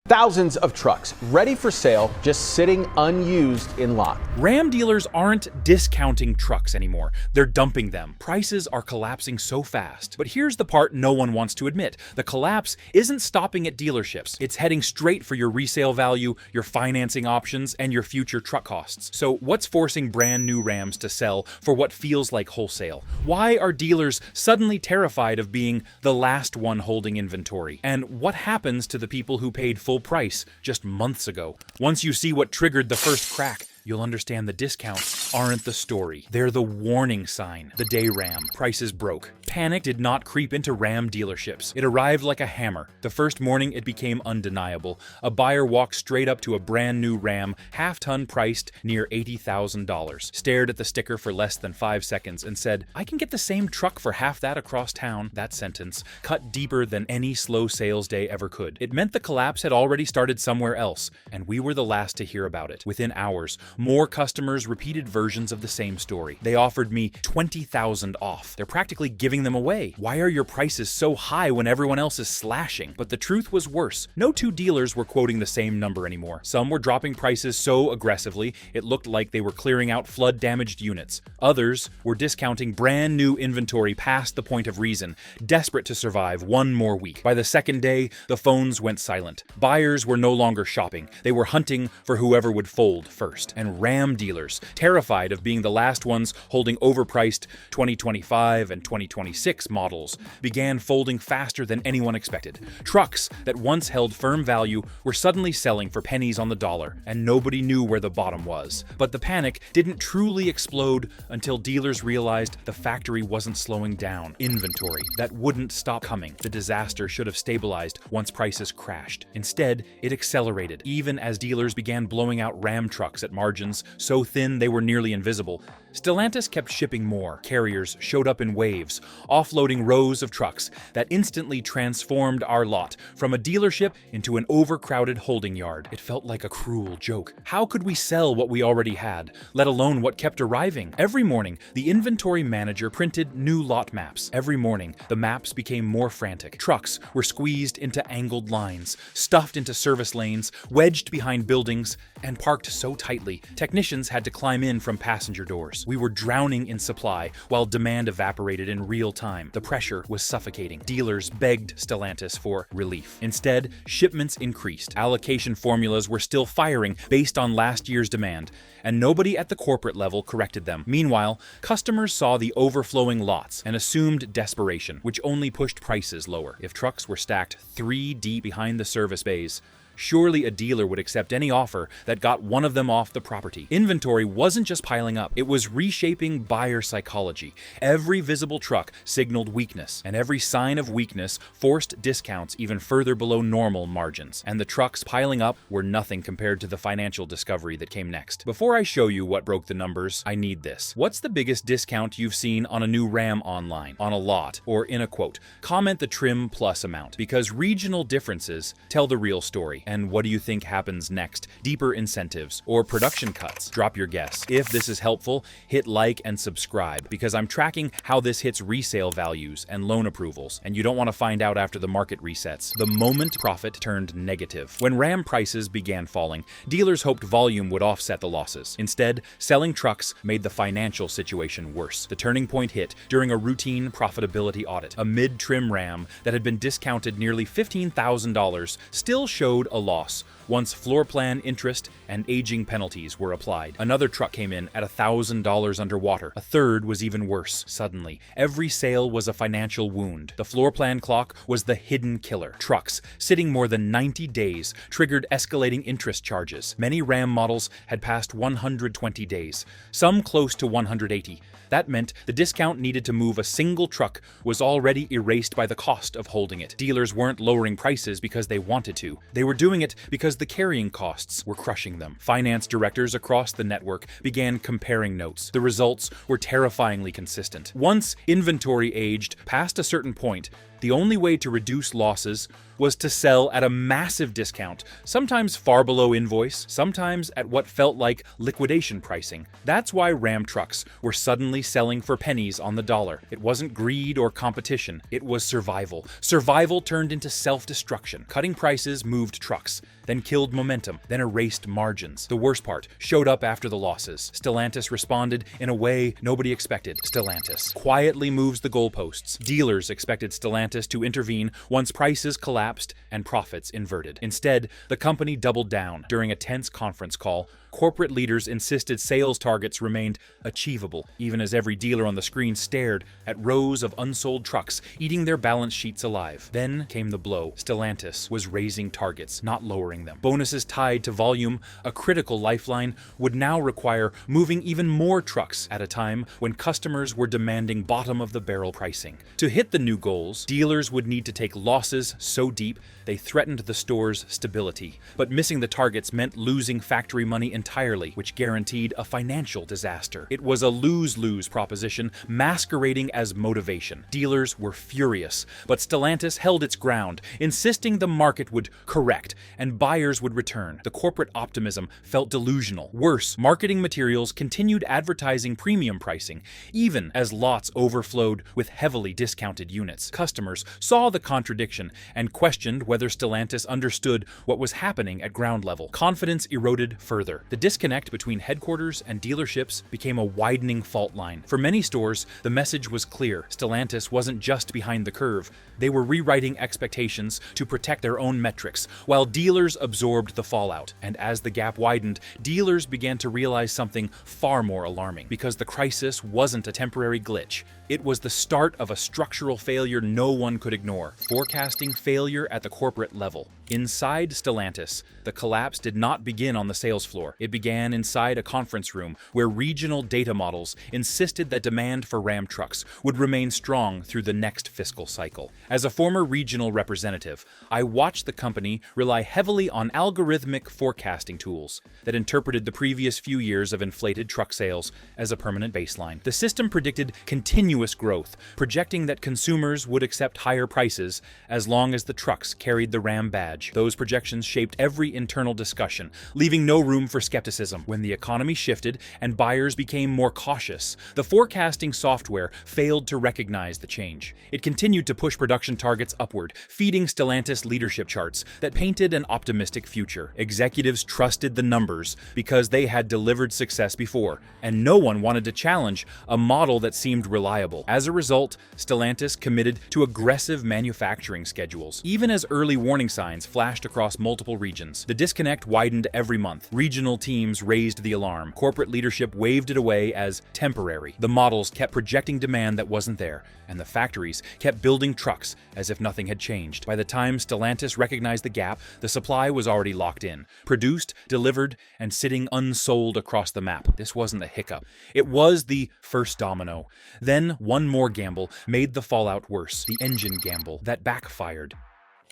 Thousands of trucks ready for sale, just sitting unused in lot. Ram dealers aren't discounting trucks anymore. They're dumping them. Prices are collapsing so fast. But here's the part no one wants to admit. The collapse isn't stopping at dealerships. It's heading straight for your resale value, your financing options, and your future truck costs. So what's forcing brand new Rams to sell for what feels like wholesale? Why are dealers suddenly terrified of being the last one holding inventory? And what happens to the people who paid full price just months ago? Once you see what triggered the first crack, you'll understand the discounts aren't the story. They're the warning sign. The day Ram prices broke. Panic did not creep into Ram dealerships. It arrived like a hammer. The first morning, it became undeniable. A buyer walked straight up to a brand new Ram, half-ton priced near $80,000, stared at the sticker for less than 5 seconds and said, "I can get the same truck for half that across town." That sentence cut deeper than any slow sales day ever could. It meant the collapse had already started somewhere else, and we were the last to hear about it. Within hours, more customers repeated versions of the same story. They offered me $20,000 off. They're practically giving them away. Why are your prices so high when everyone else is slashing? But the truth was worse. No two dealers were quoting the same number anymore. Some were dropping prices so aggressively it looked like they were clearing out flood-damaged units. Others were discounting brand new inventory past the point of reason, desperate to survive one more week. By the second day, the phones went silent. Buyers were no longer shopping. They were hunting for whoever would fold first. And Ram dealers, terrified of being the last ones holding overpriced 2025 and 2026 models, began folding faster than anyone expected. Trucks that once held firm value were suddenly selling for pennies on the dollar, and nobody knew where the bottom was. But the panic didn't truly explode until dealers realized the factory wasn't slowing down. Inventory that wouldn't stop coming. The disaster should have stabilized once prices crashed. Instead, it accelerated, even as dealers began blowing out Ram trucks at margins so thin they were nearly invisible. Stellantis kept shipping more. Carriers showed up in waves, offloading rows of trucks that instantly transformed our lot from a dealership into an overcrowded holding yard. It felt like a cruel joke. How could we sell what we already had, let alone what kept arriving? Every morning, the inventory manager printed new lot maps. Every morning, the maps became more frantic. Trucks were squeezed into angled lines, stuffed into service lanes, wedged behind buildings, and parked so tightly, technicians had to climb in from passenger doors. We were drowning in supply while demand evaporated in real time. The pressure was suffocating. Dealers begged Stellantis for relief. Instead, shipments increased. Allocation formulas were still firing based on last year's demand, and nobody at the corporate level corrected them. Meanwhile, customers saw the overflowing lots and assumed desperation, which only pushed prices lower. If trucks were stacked 3 deep behind the service bays, surely a dealer would accept any offer that got one of them off the property. Inventory wasn't just piling up, it was reshaping buyer psychology. Every visible truck signaled weakness, and every sign of weakness forced discounts even further below normal margins. And the trucks piling up were nothing compared to the financial discovery that came next. Before I show you what broke the numbers, I need this. What's the biggest discount you've seen on a new Ram online, on a lot, or in a quote? Comment the trim plus amount, because regional differences tell the real story. And what do you think happens next? Deeper incentives or production cuts? Drop your guess. If this is helpful, hit like and subscribe, because I'm tracking how this hits resale values and loan approvals, and you don't want to find out after the market resets. The moment profit turned negative. When Ram prices began falling, dealers hoped volume would offset the losses. Instead, selling trucks made the financial situation worse. The turning point hit during a routine profitability audit. A mid-trim Ram that had been discounted nearly $15,000 still showed a loss once floor plan interest and aging penalties were applied. Another truck came in at $1,000 underwater. A third was even worse. Suddenly, every sale was a financial wound. The floor plan clock was the hidden killer. Trucks sitting more than 90 days triggered escalating interest charges. Many Ram models had passed 120 days, some close to 180. That meant the discount needed to move a single truck was already erased by the cost of holding it. Dealers weren't lowering prices because they wanted to. They were doing it because the carrying costs were crushing them. Finance directors across the network began comparing notes. The results were terrifyingly consistent. Once inventory aged past a certain point, The only way to reduce losses was to sell at a massive discount, sometimes far below invoice, sometimes at what felt like liquidation pricing. That's why Ram trucks were suddenly selling for pennies on the dollar. It wasn't greed or competition, it was survival. Survival turned into self-destruction. Cutting prices moved trucks, then killed momentum, then erased margins. The worst part showed up after the losses. Stellantis responded in a way nobody expected. Stellantis quietly moves the goalposts. Dealers expected Stellantis to intervene once prices collapsed and profits inverted. Instead, the company doubled down. During a tense conference call, corporate leaders insisted sales targets remained achievable, even as every dealer on the screen stared at rows of unsold trucks, eating their balance sheets alive. Then came the blow. Stellantis was raising targets, not lowering them. Bonuses tied to volume, a critical lifeline, would now require moving even more trucks at a time when customers were demanding bottom-of-the-barrel pricing. To hit the new goals, dealers would need to take losses so deep they threatened the store's stability. But missing the targets meant losing factory money entirely, which guaranteed a financial disaster. It was a lose-lose proposition masquerading as motivation. Dealers were furious, but Stellantis held its ground, insisting the market would correct and buyers would return. The corporate optimism felt delusional. Worse, marketing materials continued advertising premium pricing, even as lots overflowed with heavily discounted units. Customers saw the contradiction and questioned whether Stellantis understood what was happening at ground level. Confidence eroded further. The disconnect between headquarters and dealerships became a widening fault line. For many stores, the message was clear. Stellantis wasn't just behind the curve. They were rewriting expectations to protect their own metrics, while dealers absorbed the fallout. And as the gap widened, dealers began to realize something far more alarming. Because the crisis wasn't a temporary glitch. It was the start of a structural failure no one could ignore. Forecasting failure at the corporate level. Inside Stellantis, the collapse did not begin on the sales floor. It began inside a conference room where regional data models insisted that demand for Ram trucks would remain strong through the next fiscal cycle. As a former regional representative, I watched the company rely heavily on algorithmic forecasting tools that interpreted the previous few years of inflated truck sales as a permanent baseline. The system predicted continuous growth, projecting that consumers would accept higher prices as long as the trucks carried the Ram badge. Those projections shaped every internal discussion, leaving no room for skepticism. When the economy shifted and buyers became more cautious, the forecasting software failed to recognize the change. It continued to push production targets upward, feeding Stellantis leadership charts that painted an optimistic future. Executives trusted the numbers because they had delivered success before, and no one wanted to challenge a model that seemed reliable. As a result, Stellantis committed to aggressive manufacturing schedules, even as early warning signs flashed across multiple regions. The disconnect widened every month. Regional teams raised the alarm. Corporate leadership waved it away as temporary. The models kept projecting demand that wasn't there, and the factories kept building trucks as if nothing had changed. By the time Stellantis recognized the gap, the supply was already locked in, produced, delivered, and sitting unsold across the map. This wasn't a hiccup. It was the first domino. Then one more gamble made the fallout worse, the engine gamble that backfired.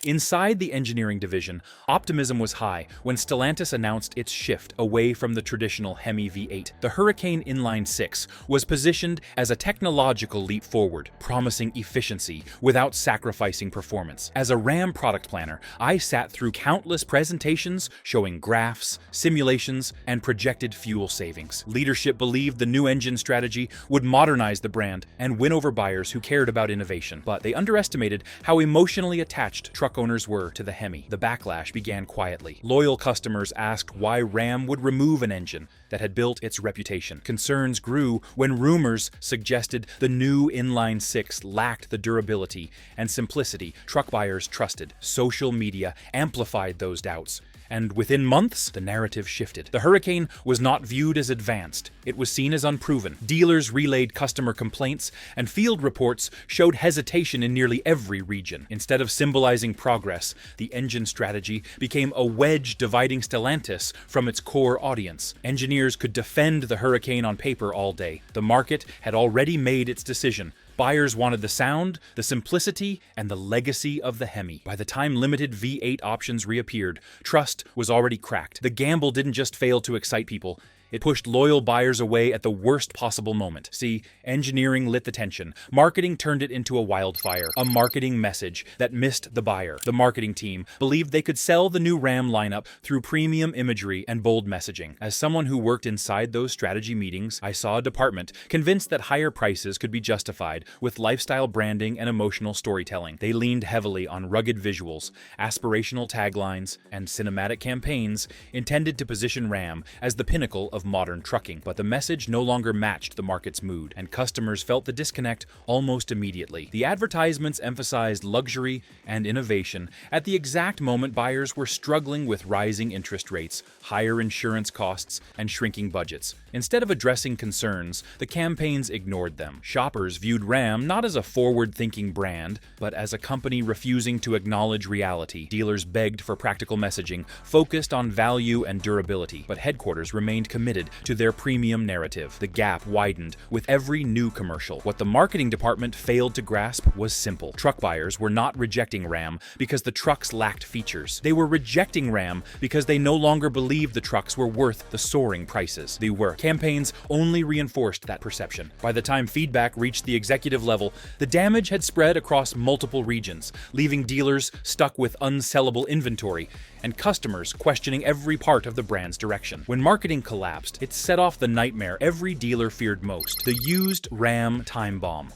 Inside the engineering division, optimism was high when Stellantis announced its shift away from the traditional Hemi V8. The Hurricane Inline 6 was positioned as a technological leap forward, promising efficiency without sacrificing performance. As a Ram product planner, I sat through countless presentations showing graphs, simulations, and projected fuel savings. Leadership believed the new engine strategy would modernize the brand and win over buyers who cared about innovation, but they underestimated how emotionally attached truck owners were to the Hemi. The backlash began quietly. Loyal customers asked why Ram would remove an engine that had built its reputation. Concerns grew when rumors suggested the new inline 6 lacked the durability and simplicity truck buyers trusted. Social media amplified those doubts. And within months, the narrative shifted. The Hurricane was not viewed as advanced. It was seen as unproven. Dealers relayed customer complaints, and field reports showed hesitation in nearly every region. Instead of symbolizing progress, the engine strategy became a wedge dividing Stellantis from its core audience. Engineers could defend the Hurricane on paper all day. The market had already made its decision. Buyers wanted the sound, the simplicity, and the legacy of the Hemi. By the time limited V8 options reappeared, trust was already cracked. The gamble didn't just fail to excite people, It pushed loyal buyers away at the worst possible moment. See, engineering lit the tension. Marketing turned it into a wildfire, a marketing message that missed the buyer. The marketing team believed they could sell the new Ram lineup through premium imagery and bold messaging. As someone who worked inside those strategy meetings, I saw a department convinced that higher prices could be justified with lifestyle branding and emotional storytelling. They leaned heavily on rugged visuals, aspirational taglines, and cinematic campaigns intended to position Ram as the pinnacle of modern trucking. But the message no longer matched the market's mood, and customers felt the disconnect almost immediately. The advertisements emphasized luxury and innovation at the exact moment buyers were struggling with rising interest rates, higher insurance costs, and shrinking budgets. Instead of addressing concerns, the campaigns ignored them. Shoppers viewed Ram not as a forward-thinking brand, but as a company refusing to acknowledge reality. Dealers begged for practical messaging, focused on value and durability, but headquarters remained committed to their premium narrative. The gap widened with every new commercial. What the marketing department failed to grasp was simple. Truck buyers were not rejecting Ram because the trucks lacked features. They were rejecting Ram because they no longer believed the trucks were worth the soaring prices they were. Campaigns only reinforced that perception. By the time feedback reached the executive level, the damage had spread across multiple regions, leaving dealers stuck with unsellable inventory and customers questioning every part of the brand's direction. When marketing collapsed, it set off the nightmare every dealer feared most: the used Ram time bomb.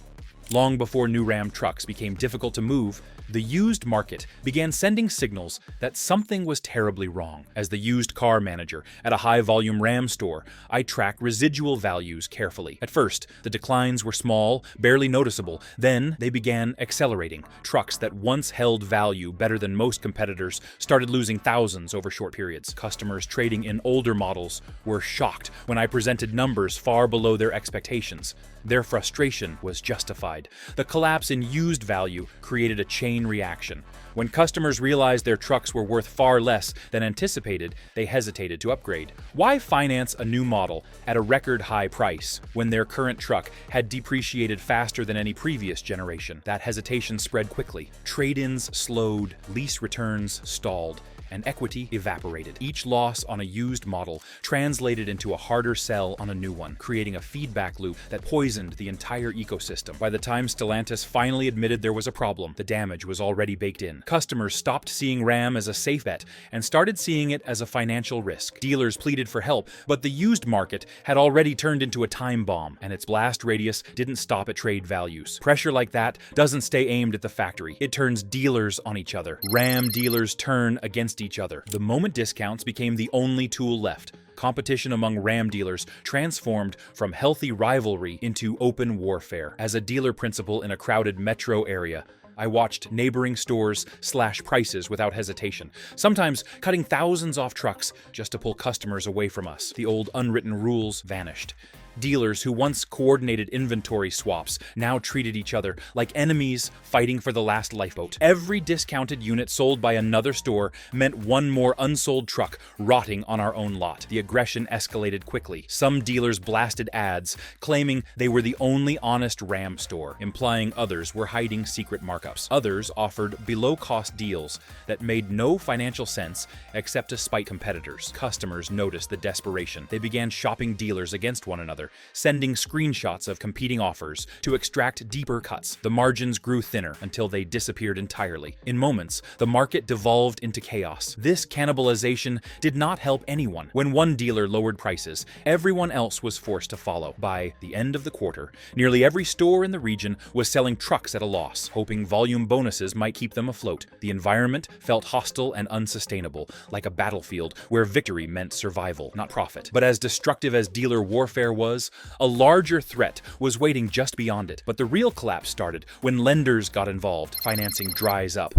Long before new Ram trucks became difficult to move, the used market began sending signals that something was terribly wrong. As the used car manager at a high-volume Ram store, I tracked residual values carefully. At first, the declines were small, barely noticeable. Then, they began accelerating. Trucks that once held value better than most competitors started losing thousands over short periods. Customers trading in older models were shocked when I presented numbers far below their expectations. Their frustration was justified. The collapse in used value created a chain reaction. When customers realized their trucks were worth far less than anticipated, they hesitated to upgrade. Why finance a new model at a record high price when their current truck had depreciated faster than any previous generation? That hesitation spread quickly. Trade-ins slowed, lease returns stalled, and equity evaporated. Each loss on a used model translated into a harder sell on a new one, creating a feedback loop that poisoned the entire ecosystem. By the time Stellantis finally admitted there was a problem, the damage was already baked in. Customers stopped seeing Ram as a safe bet and started seeing it as a financial risk. Dealers pleaded for help, but the used market had already turned into a time bomb, and its blast radius didn't stop at trade values. Pressure like that doesn't stay aimed at the factory. It turns dealers on each other. Ram dealers turn against each other. The moment discounts became the only tool left, competition among Ram dealers transformed from healthy rivalry into open warfare. As a dealer principal in a crowded metro area, I watched neighboring stores slash prices without hesitation, sometimes cutting thousands off trucks just to pull customers away from us. The old unwritten rules vanished. Dealers who once coordinated inventory swaps now treated each other like enemies fighting for the last lifeboat. Every discounted unit sold by another store meant one more unsold truck rotting on our own lot. The aggression escalated quickly. Some dealers blasted ads claiming they were the only honest Ram store, implying others were hiding secret markups. Others offered below-cost deals that made no financial sense except to spite competitors. Customers noticed the desperation. They began shopping dealers against one another, sending screenshots of competing offers to extract deeper cuts. The margins grew thinner until they disappeared entirely. In moments, the market devolved into chaos. This cannibalization did not help anyone. When one dealer lowered prices, everyone else was forced to follow. By the end of the quarter, nearly every store in the region was selling trucks at a loss, hoping volume bonuses might keep them afloat. The environment felt hostile and unsustainable, like a battlefield where victory meant survival, not profit. But as destructive as dealer warfare was, a larger threat was waiting just beyond it. But the real collapse started when lenders got involved. Financing dries up.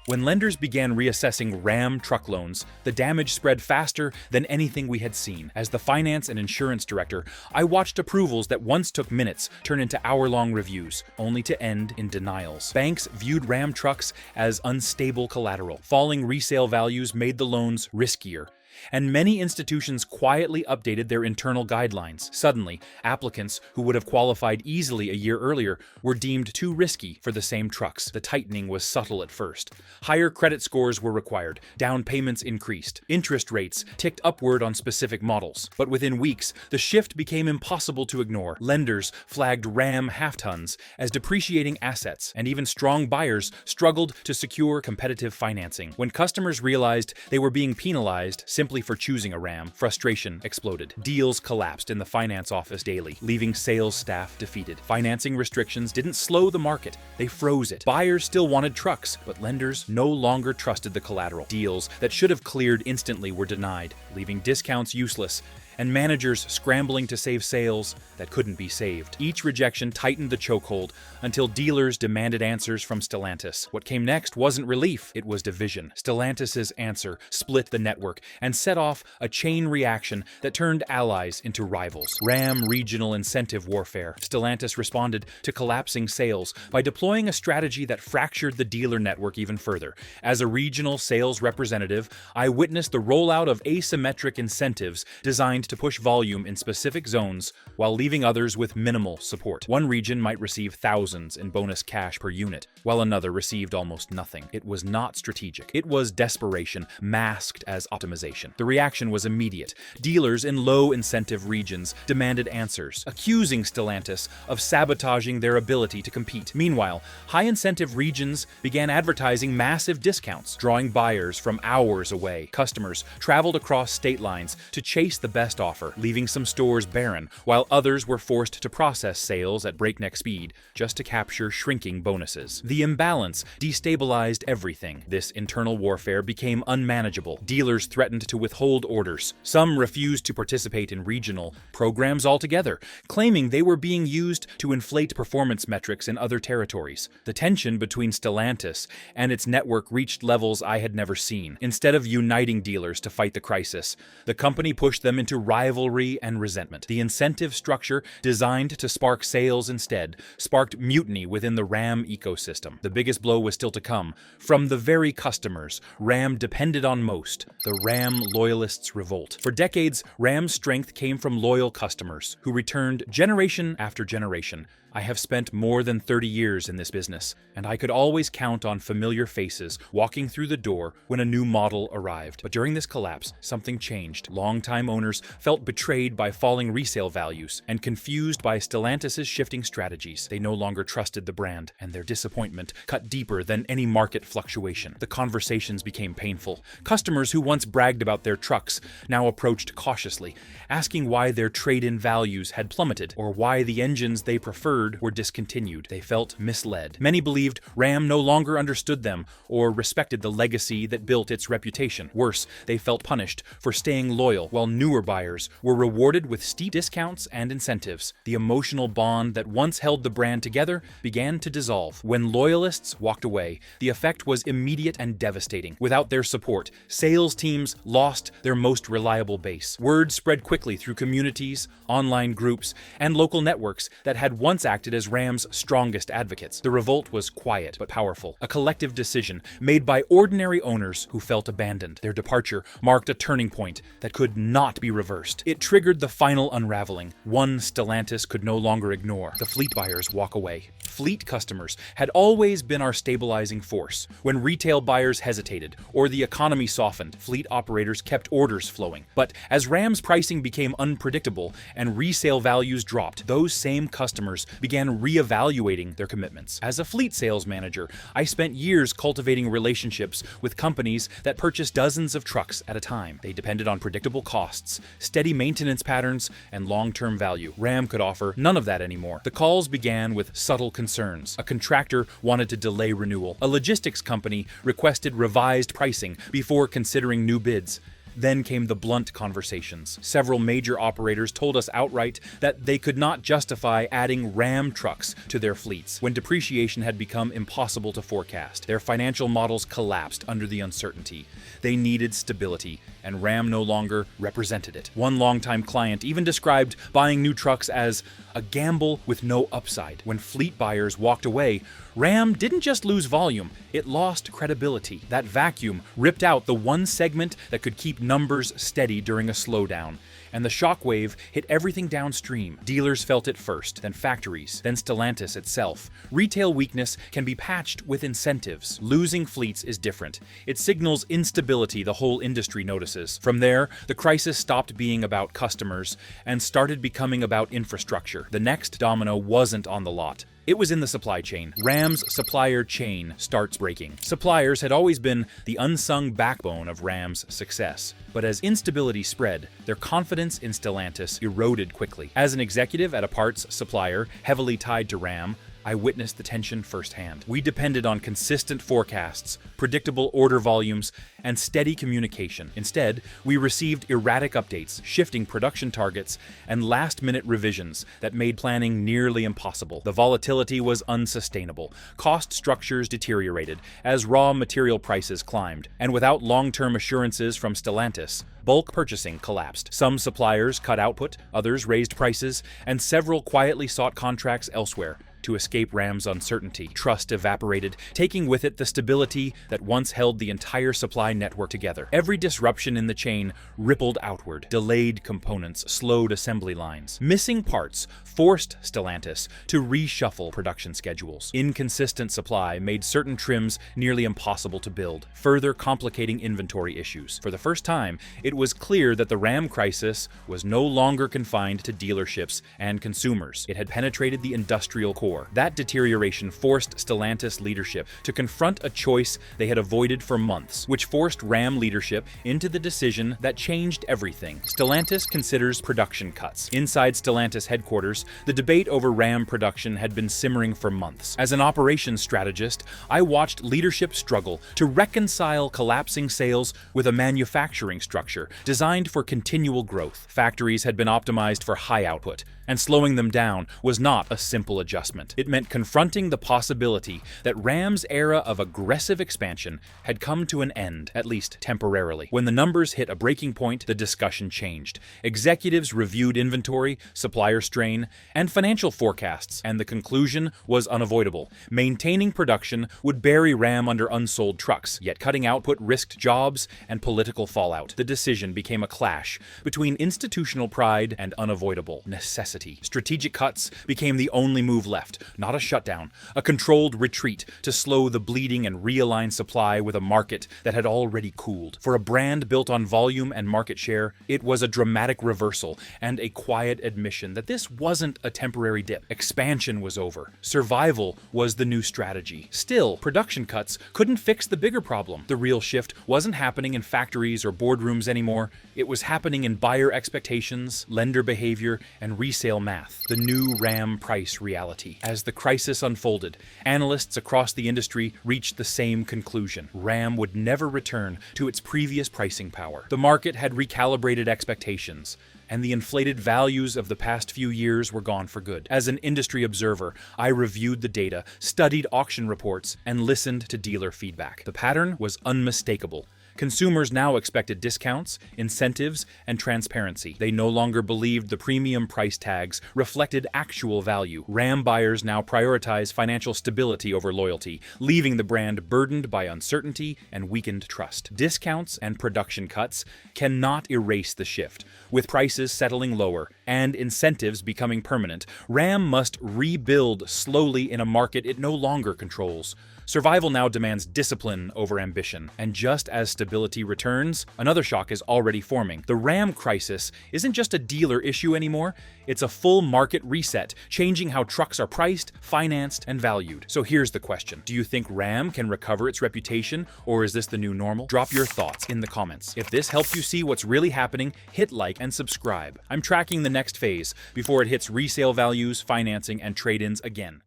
When lenders began reassessing Ram truck loans, the damage spread faster than anything we had seen. As the finance and insurance director, I watched approvals that once took minutes turn into hour-long reviews, only to end in denials. Banks viewed Ram trucks as unstable collateral. Falling resale values made the loans riskier, And many institutions quietly updated their internal guidelines. Suddenly, applicants who would have qualified easily a year earlier were deemed too risky for the same trucks. The tightening was subtle at first. Higher credit scores were required, down payments increased, interest rates ticked upward on specific models. But within weeks, the shift became impossible to ignore. Lenders flagged Ram half-tons as depreciating assets, and even strong buyers struggled to secure competitive financing. When customers realized they were being penalized simply for choosing a Ram, frustration exploded. Deals collapsed in the finance office daily, leaving sales staff defeated. Financing restrictions didn't slow the market, they froze it. Buyers still wanted trucks, but lenders no longer trusted the collateral. Deals that should have cleared instantly were denied, leaving discounts useless and managers scrambling to save sales that couldn't be saved. Each rejection tightened the chokehold until dealers demanded answers from Stellantis. What came next wasn't relief, it was division. Stellantis' answer split the network and set off a chain reaction that turned allies into rivals. Ram regional incentive warfare. Stellantis responded to collapsing sales by deploying a strategy that fractured the dealer network even further. As a regional sales representative, I witnessed the rollout of asymmetric incentives designed to push volume in specific zones while leaving others with minimal support. One region might receive thousands in bonus cash per unit, while another received almost nothing. It was not strategic. It was desperation, masked as optimization. The reaction was immediate. Dealers in low incentive regions demanded answers, accusing Stellantis of sabotaging their ability to compete. Meanwhile, high incentive regions began advertising massive discounts, drawing buyers from hours away. Customers traveled across state lines to chase the best offer, leaving some stores barren, while others were forced to process sales at breakneck speed just to capture shrinking bonuses. The imbalance destabilized everything. This internal warfare became unmanageable. Dealers threatened to withhold orders. Some refused to participate in regional programs altogether, claiming they were being used to inflate performance metrics in other territories. The tension between Stellantis and its network reached levels I had never seen. Instead of uniting dealers to fight the crisis, the company pushed them into rivalry and resentment. The incentive structure, designed to spark sales instead, sparked mutiny within the Ram ecosystem. The biggest blow was still to come from the very customers Ram depended on most, the Ram Loyalists' revolt. For decades, Ram's strength came from loyal customers who returned generation after generation. I have spent more than 30 years in this business, and I could always count on familiar faces walking through the door when a new model arrived. But during this collapse, something changed. Longtime owners felt betrayed by falling resale values and confused by Stellantis' shifting strategies. They no longer trusted the brand, and their disappointment cut deeper than any market fluctuation. The conversations became painful. Customers who once bragged about their trucks now approached cautiously, asking why their trade-in values had plummeted or why the engines they preferred were discontinued. They felt misled. Many believed Ram no longer understood them or respected the legacy that built its reputation. Worse, they felt punished for staying loyal, while newer buyers were rewarded with steep discounts and incentives. The emotional bond that once held the brand together began to dissolve. When loyalists walked away, the effect was immediate and devastating. Without their support, sales teams lost their most reliable base. Word spread quickly through communities, online groups, and local networks that had once acted as Ram's strongest advocates. The revolt was quiet but powerful, a collective decision made by ordinary owners who felt abandoned. Their departure marked a turning point that could not be reversed. It triggered the final unraveling, one Stellantis could no longer ignore. The fleet buyers walk away. Fleet customers had always been our stabilizing force. When retail buyers hesitated or the economy softened, fleet operators kept orders flowing. But as Ram's pricing became unpredictable and resale values dropped, those same customers began reevaluating their commitments. As a fleet sales manager, I spent years cultivating relationships with companies that purchased dozens of trucks at a time. They depended on predictable costs, steady maintenance patterns, and long-term value. Ram could offer none of that anymore. The calls began with subtle concerns. A contractor wanted to delay renewal. A logistics company requested revised pricing before considering new bids. Then came the blunt conversations. Several major operators told us outright that they could not justify adding Ram trucks to their fleets when depreciation had become impossible to forecast. Their financial models collapsed under the uncertainty. They needed stability, and Ram no longer represented it. One longtime client even described buying new trucks as a gamble with no upside. When fleet buyers walked away, Ram didn't just lose volume, it lost credibility. That vacuum ripped out the one segment that could keep numbers steady during a slowdown, and the shockwave hit everything downstream. Dealers felt it first, then factories, then Stellantis itself. Retail weakness can be patched with incentives. Losing fleets is different. It signals instability the whole industry notices. From there, the crisis stopped being about customers and started becoming about infrastructure. The next domino wasn't on the lot. It was in the supply chain. Ram's supplier chain starts breaking. Suppliers had always been the unsung backbone of Ram's success. But as instability spread, their confidence in Stellantis eroded quickly. As an executive at a parts supplier heavily tied to Ram, I witnessed the tension firsthand. We depended on consistent forecasts, predictable order volumes, and steady communication. Instead, we received erratic updates, shifting production targets, and last-minute revisions that made planning nearly impossible. The volatility was unsustainable. Cost structures deteriorated as raw material prices climbed, and without long-term assurances from Stellantis, bulk purchasing collapsed. Some suppliers cut output, others raised prices, and several quietly sought contracts elsewhere to escape Ram's uncertainty. Trust evaporated, taking with it the stability that once held the entire supply network together. Every disruption in the chain rippled outward. Delayed components slowed assembly lines. Missing parts forced Stellantis to reshuffle production schedules. Inconsistent supply made certain trims nearly impossible to build, further complicating inventory issues. For the first time, it was clear that the Ram crisis was no longer confined to dealerships and consumers. It had penetrated the industrial core. That deterioration forced Stellantis leadership to confront a choice they had avoided for months, which forced Ram leadership into the decision that changed everything. Stellantis considers production cuts. Inside Stellantis headquarters, the debate over Ram production had been simmering for months. As an operations strategist, I watched leadership struggle to reconcile collapsing sales with a manufacturing structure designed for continual growth. Factories had been optimized for high output, and slowing them down was not a simple adjustment. It meant confronting the possibility that Ram's era of aggressive expansion had come to an end, at least temporarily. When the numbers hit a breaking point, the discussion changed. Executives reviewed inventory, supplier strain, and financial forecasts, and the conclusion was unavoidable. Maintaining production would bury Ram under unsold trucks, yet cutting output risked jobs and political fallout. The decision became a clash between institutional pride and unavoidable necessity. Strategic cuts became the only move left, not a shutdown, a controlled retreat to slow the bleeding and realign supply with a market that had already cooled. For a brand built on volume and market share, it was a dramatic reversal and a quiet admission that this wasn't a temporary dip. Expansion was over. Survival was the new strategy. Still, production cuts couldn't fix the bigger problem. The real shift wasn't happening in factories or boardrooms anymore. It was happening in buyer expectations, lender behavior, and resale math, the new Ram price reality. As the crisis unfolded, analysts across the industry reached the same conclusion. Ram would never return to its previous pricing power. The market had recalibrated expectations, and the inflated values of the past few years were gone for good. As an industry observer, I reviewed the data, studied auction reports, and listened to dealer feedback. The pattern was unmistakable. Consumers now expected discounts, incentives, and transparency. They no longer believed the premium price tags reflected actual value. Ram buyers now prioritize financial stability over loyalty, leaving the brand burdened by uncertainty and weakened trust. Discounts and production cuts cannot erase the shift. With prices settling lower and incentives becoming permanent, Ram must rebuild slowly in a market it no longer controls. Survival now demands discipline over ambition, and just as stability returns, another shock is already forming. The Ram crisis isn't just a dealer issue anymore, it's a full market reset, changing how trucks are priced, financed, and valued. So here's the question. Do you think Ram can recover its reputation, or is this the new normal? Drop your thoughts in the comments. If this helped you see what's really happening, hit like and subscribe. I'm tracking the next phase before it hits resale values, financing, and trade-ins again.